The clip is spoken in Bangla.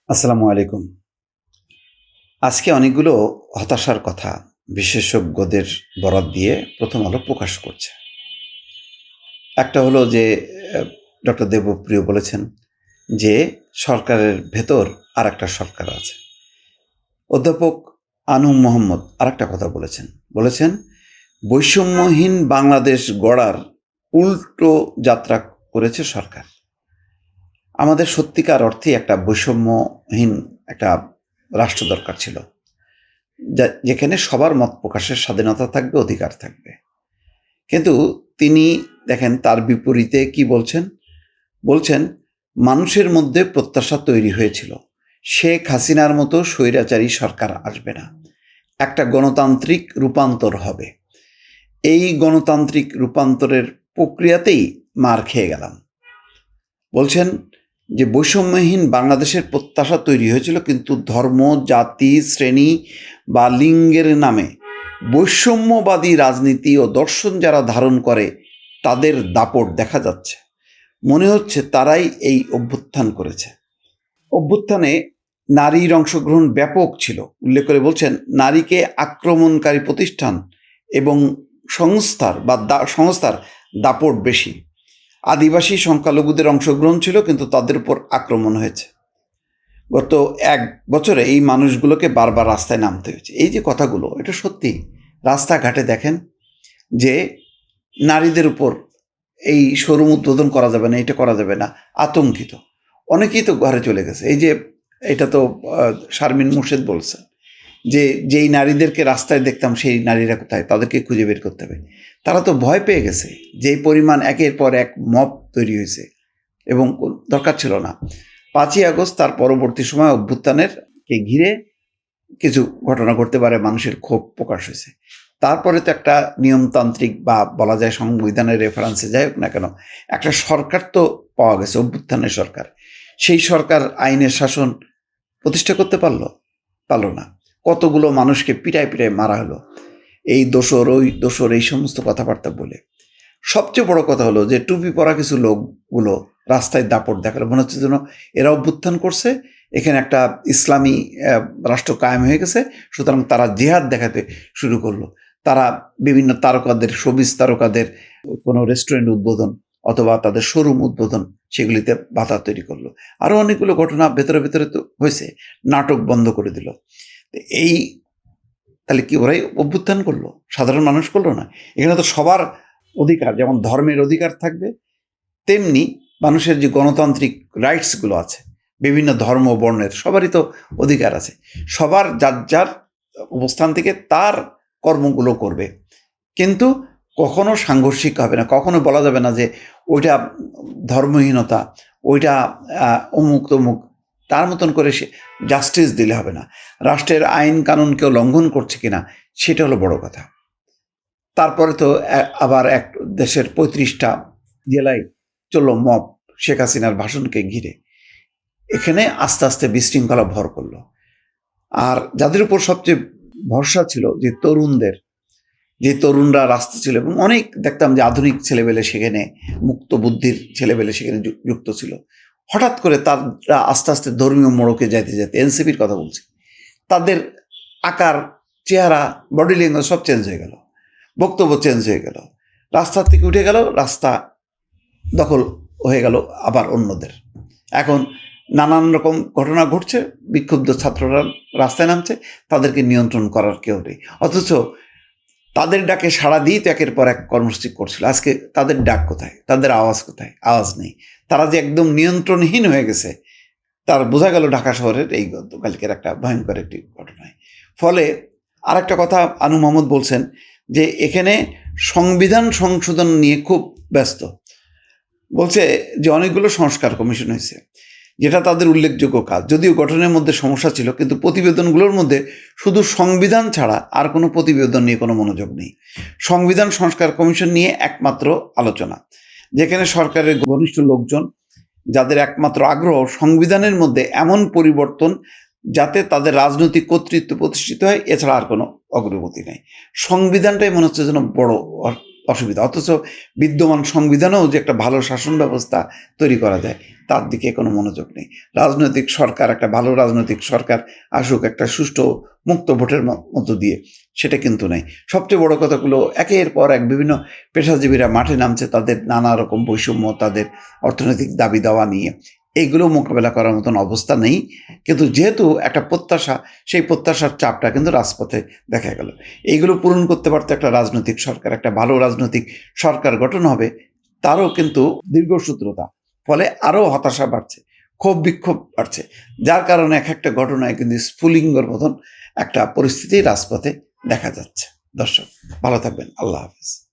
আসসালামু আলাইকুম। আজকে অনেকগুলো হতাশার কথা বিশেষজ্ঞদের বরাত দিয়ে প্রথম আলো প্রকাশ করছে। একটা হলো যে ডক্টর দেবপ্রিয় বলেছেন যে সরকারের ভেতর আরেকটা সরকার আছে। অধ্যাপক আনু মোহাম্মদ আরেকটা কথা বলেছেন। বলেছেন বৈষম্যহীন বাংলাদেশ গড়ার উল্টো যাত্রা করেছে সরকার। আমাদের সত্যিকার অর্থেই একটা বৈষম্যহীন একটা রাষ্ট্র দরকার ছিল। যেখানে সবার মত প্রকাশের স্বাধীনতা থাকবে, অধিকার থাকবে। কিন্তু তিনি দেখেন তার বিপরীতে কি বলছেন? বলছেন মানুষের মধ্যে প্রত্যাশা তৈরি হয়েছিল শেখ হাসিনার মতো স্বৈরাচারী সরকার আসবে না, একটা গণতান্ত্রিক রূপান্তর হবে। এই গণতান্ত্রিক রূপান্তরের প্রক্রিয়াতেই মার খেয়ে গেলাম। বলছেন যে বৈষম্যহীন বাংলাদেশের প্রত্যাশা তৈরি হয়েছিল, কিন্তু ধর্ম, জাতি, শ্রেণী বা লিঙ্গের নামে বৈষম্যবাদী রাজনীতি ও দর্শন যারা ধারণ করে তাদের দাপট দেখা যাচ্ছে। মনে হচ্ছে তারাই এই অভ্যুত্থান করেছে। অভ্যুত্থানে নারীর অংশগ্রহণ ব্যাপক ছিল উল্লেখ করে বলছেন নারীকে আক্রমণকারী প্রতিষ্ঠান এবং সংস্থার দাপট বেশি। আদিবাসী সংখ্যালঘুদের অংশগ্রহণ ছিল, কিন্তু তাদের উপর আক্রমণ হয়েছে। গত 1 বছরে এই মানুষগুলোকে বারবার রাস্তায় নামতে হয়েছে। এই যে কথাগুলো, এটা সত্যি। রাস্তাঘাটে দেখেন যে নারীদের উপর এই শোরুম উদ্বোধন করা যাবে না, এটা করা যাবে না, আতঙ্কিত। অনেকেই তো ঘরে চলে গেছে। এই যে এটা তো শারমিন মুর্শেদ বলছেন যে যেই নারীদেরকে রাস্তায় দেখতাম সেই নারীরা কোথায়, তাদেরকে খুঁজে বের করতে হবে। তারা তো ভয় পেয়ে গেছে, যেই পরিমাণ একের পর এক মব তৈরি হয়েছে এবং দরকার ছিল না। 5ই আগস্ট তার পরবর্তী সময় অভ্যুত্থানের কে ঘিরে কিছু ঘটনা ঘটতে পারে, মানুষের ক্ষোভ প্রকাশ হয়েছে। তারপরে তো একটা নিয়মতান্ত্রিক বা বলা যায় সংবিধানের রেফারেন্সে যাই হোক না কেন, একটা সরকার তো পাওয়া গেছে, অভ্যুত্থানের সরকার। সেই সরকার আইনের শাসন প্রতিষ্ঠা করতে পারলো না। কতগুলো মানুষকে পিটায় পিটায় মারা হলো এই দোসর ওই দোসর এই সমস্ত কথাবার্তা বলে। সবচেয়ে বড় কথা হলো যে টুপি পরা কিছু লোকগুলো রাস্তায় দাপট দেখালো, মনে হচ্ছে যেন এরা অভ্যুত্থান করছে, এখানে একটা ইসলামী রাষ্ট্র কায়েম হয়ে গেছে, সুতরাং তারা জিহাদ দেখাতে শুরু করলো। তারা বিভিন্ন তারকাদের, শোবিজ তারকাদের কোনো রেস্টুরেন্ট উদ্বোধন অথবা তাদের শোরুম উদ্বোধন, সেগুলিতে বাধা তৈরি করলো। আরও অনেকগুলো ঘটনা ভেতরে ভেতরে তো হয়েছে। নাটক বন্ধ করে দিল। এই তাহলে কি ওরাই অভ্যুত্থান করলো? সাধারণ মানুষ করলো না? এখানে তো সবার অধিকার, যেমন ধর্মের অধিকার থাকবে, তেমনি মানুষের যে গণতান্ত্রিক রাইটসগুলো আছে, বিভিন্ন ধর্ম বর্ণের সবারই তো অধিকার আছে। সবার যার যার অবস্থান থেকে তার কর্মগুলো করবে, কিন্তু কখনো সাংঘর্ষিক হবে না। কখনো বলা যাবে না যে ওইটা ধর্মহীনতা, ওইটা অমুক তমুক, তার মতন করে সে জাস্টিস দিলে হবে না। রাষ্ট্রের আইন কানুন কেউ লঙ্ঘন করছে কিনা সেটা হলো বড় কথা। তারপরে তো আবার এক দেশের 35টা জেলায় চলল মব শেখ হাসিনার ভাষণকে ঘিরে। এখানে আস্তে আস্তে বিশৃঙ্খলা ভর করলো। আর যাদের উপর সবচেয়ে ভরসা ছিল যে তরুণদের, যে তরুণরা রাস্তা ছিল, এবং অনেক দেখতাম যে আধুনিক ছেলেবেলে সেখানে, মুক্ত বুদ্ধির ছেলেবেলে সেখানে যুক্ত ছিল, হঠাৎ করে তারা আস্তে আস্তে ধর্মীয় মোড়কে যাইতে যেতে, এনসিপির কথা বলছি, তাদের আকার, চেহারা, বডি ল্যাঙ্গুয়েজ সব চেঞ্জ হয়ে গেল, বক্তব্য চেঞ্জ হয়ে গেল, রাস্তার থেকে উঠে গেল, রাস্তা দখল হয়ে গেল আবার অন্যদের। এখন নানান রকম ঘটনা ঘটছে, বিক্ষুব্ধ ছাত্ররা রাস্তায় নামছে, তাদেরকে নিয়ন্ত্রণ করার কেউ নেই। অথচ তাদের ডাকে সাড়া দিয়ে তো একের পর এক কর্মসূচি করছিল। আজকে তাদের ডাক কোথায়? তাদের আওয়াজ কোথায়? আওয়াজ নেই। তারা যে একদম নিয়ন্ত্রণহীন হয়ে গেছে, তার বোঝা গেল ঢাকা শহরের এই গতকালকের একটা ভয়ঙ্কর একটি ঘটনায়। ফলে আরেকটা কথা আনু মোহাম্মদ বলছেন যে এখানে সংবিধান সংশোধন নিয়ে খুব ব্যস্ত। বলছে যে অনেকগুলো সংস্কার কমিশন হয়েছে, যেটা তাদের উল্লেখযোগ্য কাজ। যদিও গঠনের মধ্যে সমস্যা ছিল, কিন্তু প্রতিবেদনগুলোর মধ্যে শুধু সংবিধান ছাড়া আর কোনো প্রতিবেদন নিয়ে কোনো মনোযোগ নেই। সংবিধান সংস্কার কমিশন নিয়ে একমাত্র আলোচনা, যেখানে সরকারের ঘনিষ্ঠ লোকজন, যাদের একমাত্র আগ্রহ সংবিধানের মধ্যে এমন পরিবর্তন যাতে তাদের রাজনৈতিক কর্তৃত্ব প্রতিষ্ঠিত হয়, এছাড়া আর কোনো অগ্রগতি নেই। সংবিধানটাই মনে হচ্ছে যেন বড় অসুবিধা। অথচ বিদ্যমান সংবিধানেও যে একটা ভালো শাসন ব্যবস্থা তৈরি করা যায় তার দিকে কোনো মনোযোগ নেই। রাজনৈতিক সরকার, একটা ভালো রাজনৈতিক সরকার আসুক একটা সুষ্ঠু মুক্ত ভোটের মধ্য দিয়ে, সেটা কিন্তু নেই। সবচেয়ে বড় কথাগুলো একের পর এক বিভিন্ন পেশাজীবীরা মাঠে নামছে তাদের নানা রকম বৈষম্য, তাদের অর্থনৈতিক দাবি দাওয়া নিয়ে। এইগুলো মোকাবেলা করার মতন অবস্থা নেই। কিন্তু যেহেতু একটা প্রত্যাশা, সেই প্রত্যাশার চাপটা কিন্তু রাজপথে দেখা গেল। এইগুলো পূরণ করতে পারতো একটা রাজনৈতিক সরকার, একটা ভালো রাজনৈতিক সরকার গঠন হবে, তারও কিন্তু দীর্ঘসূত্রতা, ফলে আরও হতাশা বাড়ছে, ক্ষোভ বিক্ষোভ বাড়ছে, যার কারণে এক একটা ঘটনায় কিন্তু স্ফুলিঙ্গর মতন একটা পরিস্থিতি রাজপথে দেখা যাচ্ছে। দর্শক ভালো থাকবেন, আল্লাহ হাফেজ।